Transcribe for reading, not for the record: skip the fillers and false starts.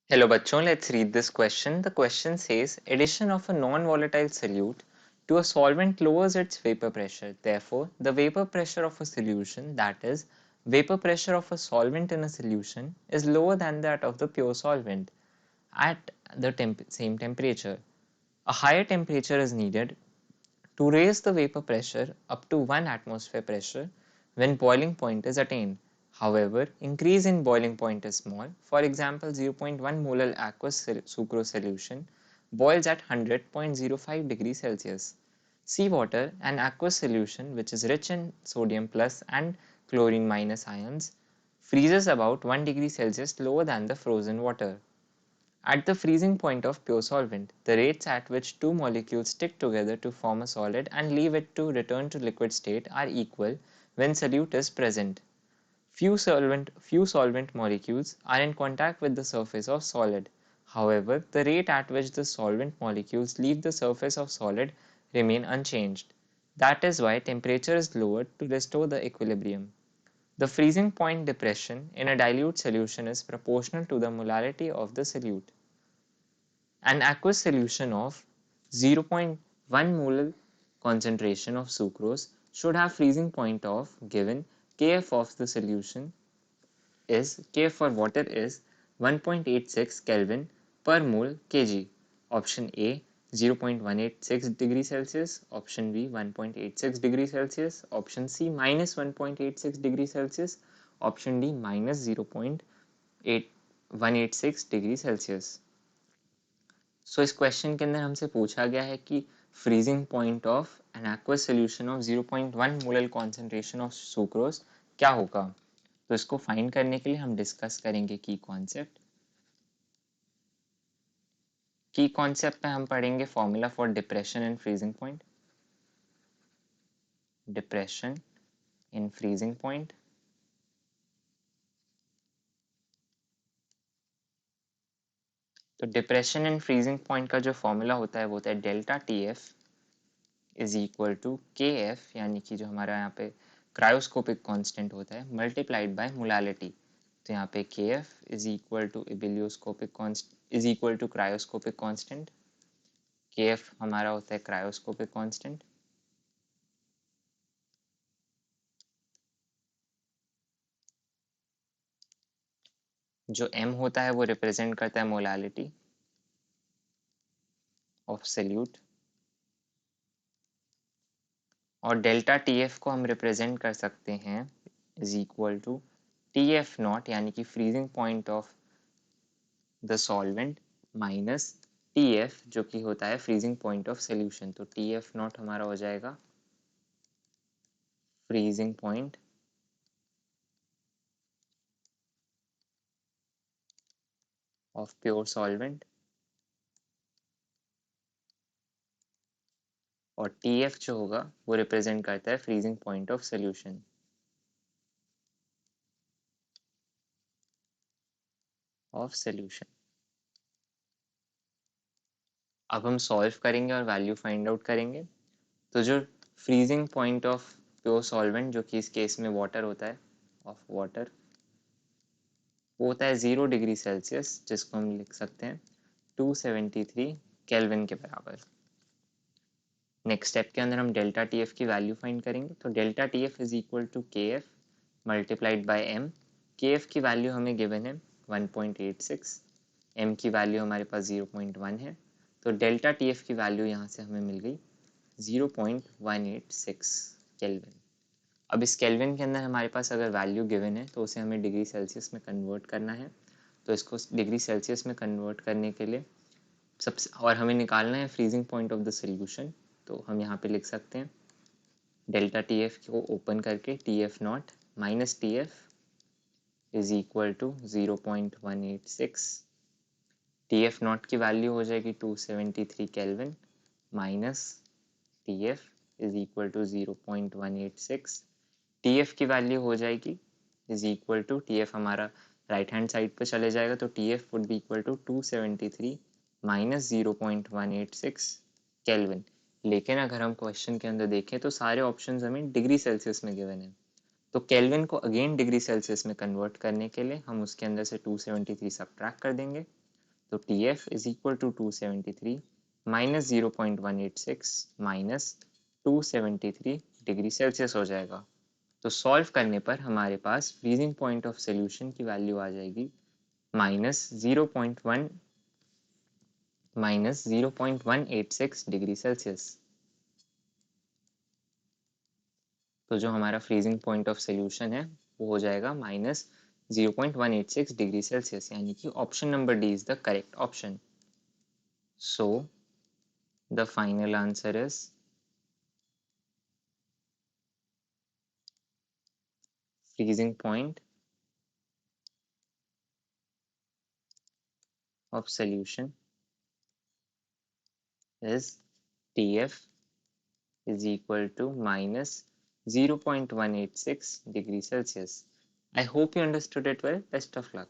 Hello bachon, let's read this question. The question says addition of a non-volatile solute to a solvent lowers its vapor pressure. Therefore, the vapor pressure of a solution, that is, vapor pressure of a solvent in a solution, is lower than that of the pure solvent at the same temperature. A higher temperature is needed to raise the vapor pressure up to 1 atmosphere pressure when boiling point is attained. However, increase in boiling point is small. For example, 0.1 molar aqueous sucrose solution boils at 100.05 degrees Celsius. Seawater, an aqueous solution which is rich in sodium plus and chlorine minus ions, freezes about 1 degree Celsius lower than the frozen water. At the freezing point of pure solvent, the rates at which two molecules stick together to form a solid and leave it to return to liquid state are equal when solute is present. Few solvent molecules are in contact with the surface of solid. However, the rate at which the solvent molecules leave the surface of solid remain unchanged. That is why temperature is lowered to restore the equilibrium. The freezing point depression in a dilute solution is proportional to the molarity of the solute. An aqueous solution of 0.1 molar concentration of sucrose should have freezing point of given Kf of the solution is Kf for water is 1.86 Kelvin per mole Kg. Option A 0.186 degrees Celsius, option B 1.86 degrees Celsius, option C minus 1.86 degrees Celsius, option D minus 0.186 degrees Celsius. सो इस question के अंदर हमसे पूछा गया है कि freezing point of an aqueous solution of 0.1 molar concentration of sucrose क्या होगा। तो इसको फाइंड करने के लिए हम डिस्कस करेंगे की कॉन्सेप्ट पे हम पढ़ेंगे formula for depression in freezing point. Depression in freezing point, तो डिप्रेशन इन फ्रीजिंग पॉइंट का जो फॉर्मूला होता है वो होता है delta T F is equal to K F, यानी कि जो हमारा यहाँ पे क्रायोस्कोपिक कांस्टेंट होता है मल्टीप्लाइड बाय मोलालिटी। तो यहाँ पे K F is equal to ebullioscopic constant is equal to cryoscopic constant. K F हमारा होता है क्रायोस्कोपिक कांस्टेंट, जो एम होता है वो रिप्रेजेंट करता है मोलालिटी ऑफ सोल्यूट, और डेल्टा टी एफ को हम रिप्रेजेंट कर सकते हैं is equal to T F naught, यानी कि freezing point of the solvent minus T F जो कि होता है फ्रीजिंग पॉइंट ऑफ सोल्यूशन। तो टी एफ नॉट हमारा हो जाएगा freezing point of pure solvent, और टी एफ जो होगा वो रिप्रेजेंट करता है freezing point of solution of solution. अब हम सॉल्व करेंगे और वैल्यू फाइंड आउट करेंगे। तो जो freezing point of pure solvent, जो कि इस केस में वाटर होता है, ऑफ वाटर, वो होता है 0 डिग्री सेल्सियस, जिसको हम लिख सकते हैं 273 केल्विन के बराबर। नेक्स्ट स्टेप के अंदर हम डेल्टा टी एफ की वैल्यू फाइंड करेंगे। तो delta T F is equal to K F multiplied by M. K F की वैल्यू हमें गिवन है 1.86, एम की वैल्यू हमारे पास 0.1 है। तो डेल्टा टी एफ की वैल्यू यहाँ से हमें मिल गई 0.186 केल्विन। अब इस केल्विन के अंदर हमारे पास अगर वैल्यू गिवन है तो उसे हमें डिग्री सेल्सियस में कन्वर्ट करना है। तो इसको डिग्री सेल्सियस में कन्वर्ट करने के लिए सबसे और हमें निकालना है freezing point of the solution. तो हम यहाँ पे लिख सकते हैं डेल्टा टी एफ को ओपन करके T F naught minus T F is equal to 0.186। T F naught की वैल्यू हो जाएगी 273 kelvin minus T F is equal to 0.186। T F की वैल्यू हो जाएगी is equal to, T F हमारा right hand side पे चले जाएगा, तो T F would be equal to 273 minus 0.186 kelvin. लेकिन अगर हम क्वेश्चन के अंदर देखें तो सारे ऑप्शंस हमें डिग्री सेल्सियस में गिवन है। तो केल्विन को अगेन डिग्री सेल्सियस में कन्वर्ट करने के लिए हम उसके अंदर से 273 सब्ट्रैक्ट कर देंगे। तो TF is equal to 273 minus 0.186 minus 273 degree Celsius हो जाएगा। तो सॉल्व करने पर हमारे पास फ्रीजिंग पॉइंट ऑफ सोल्यूशन की वैल्यू आ जाएगी -0.186 डिग्री सेल्सियस। तो जो हमारा फ्रीजिंग पॉइंट ऑफ सोल्यूशन है वो हो जाएगा -0.186 डिग्री सेल्सियस, यानी कि option number D is the correct option. So the final answer is freezing point of solution is TF is equal to minus 0.186 degree Celsius. I hope you understood it well. Best of luck.